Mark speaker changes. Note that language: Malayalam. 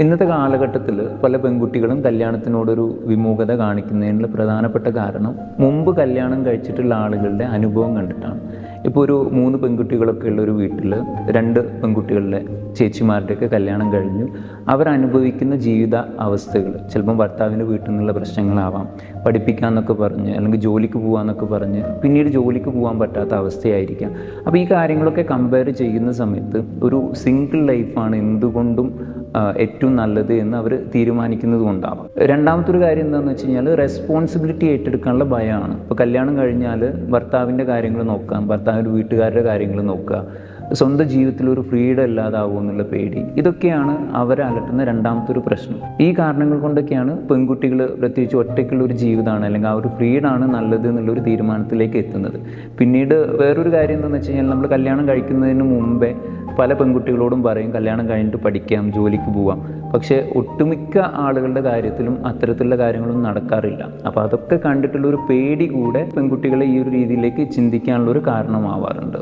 Speaker 1: ഇന്നത്തെ കാലഘട്ടത്തിൽ പല പെൺകുട്ടികളും കല്യാണത്തിനോടൊരു വിമുഖത കാണിക്കുന്നതിനുള്ള പ്രധാനപ്പെട്ട കാരണം മുമ്പ് കല്യാണം കഴിച്ചിട്ടുള്ള ആളുകളുടെ അനുഭവം കണ്ടിട്ടാണ്. ഇപ്പോൾ ഒരു 3 പെൺകുട്ടികളൊക്കെ ഉള്ള ഒരു വീട്ടിൽ 2 പെൺകുട്ടികളുടെ ചേച്ചിമാരുടെയൊക്കെ കല്യാണം കഴിഞ്ഞു. അവരനുഭവിക്കുന്ന ജീവിത അവസ്ഥകൾ ചിലപ്പം ഭർത്താവിൻ്റെ വീട്ടിൽ നിന്നുള്ള പ്രശ്നങ്ങളാവാം, പഠിപ്പിക്കാമെന്നൊക്കെ പറഞ്ഞ് അല്ലെങ്കിൽ ജോലിക്ക് പോകാമെന്നൊക്കെ പറഞ്ഞ് പിന്നീട് ജോലിക്ക് പോകാൻ പറ്റാത്ത അവസ്ഥയായിരിക്കാം. അപ്പോൾ ഈ കാര്യങ്ങളൊക്കെ കമ്പയർ ചെയ്യുന്ന സമയത്ത് ഒരു സിംഗിൾ ലൈഫാണ് എന്തുകൊണ്ടും ഏറ്റവും നല്ലത് എന്ന് അവർ തീരുമാനിക്കുന്നത് കൊണ്ടാവാം. രണ്ടാമത്തെ കാര്യം എന്താണെന്ന് വെച്ച് കഴിഞ്ഞാൽ റെസ്പോൺസിബിലിറ്റി ഏറ്റെടുക്കാനുള്ള ഭയമാണ്. ഇപ്പോൾ കല്യാണം കഴിഞ്ഞാൽ ഭർത്താവിൻ്റെ കാര്യങ്ങൾ നോക്കാം, ഭർത്താവിൻ്റെ വീട്ടുകാരുടെ കാര്യങ്ങൾ നോക്കുക, സ്വന്തം ജീവിതത്തിൽ ഒരു ഫ്രീഡം ഇല്ലാതാവും എന്നുള്ള പേടി. ഇതൊക്കെയാണ് അവരെ അലട്ടുന്ന രണ്ടാമത്തെ പ്രശ്നം. ഈ കാരണങ്ങൾ കൊണ്ടൊക്കെയാണ് പെൺകുട്ടികൾ പ്രത്യേകിച്ച് ഒറ്റയ്ക്കുള്ള ഒരു ജീവിതമാണ് അല്ലെങ്കിൽ ആ ഒരു ഫ്രീഡാണ് നല്ലത് എന്നുള്ളൊരു തീരുമാനത്തിലേക്ക് എത്തുന്നത്. പിന്നീട് വേറൊരു കാര്യം എന്താണെന്ന് വെച്ച് കഴിഞ്ഞാൽ നമ്മൾ കല്യാണം കഴിക്കുന്നതിന് മുമ്പേ പല പെൺകുട്ടികളോടും പറയും കല്യാണം കഴിഞ്ഞിട്ട് പഠിക്കാം, ജോലിക്ക് പോവാം. പക്ഷേ ഒട്ടുമിക്ക ആളുകളുടെ കാര്യത്തിലും അത്തരത്തിലുള്ള കാര്യങ്ങളൊന്നും നടക്കാറില്ല. അപ്പോൾ അതൊക്കെ കണ്ടിട്ടുള്ളൊരു പേടി കൂടെ പെൺകുട്ടികളെ ഈ ഒരു രീതിയിലേക്ക് ചിന്തിക്കാനുള്ളൊരു കാരണമാവാറുണ്ട്.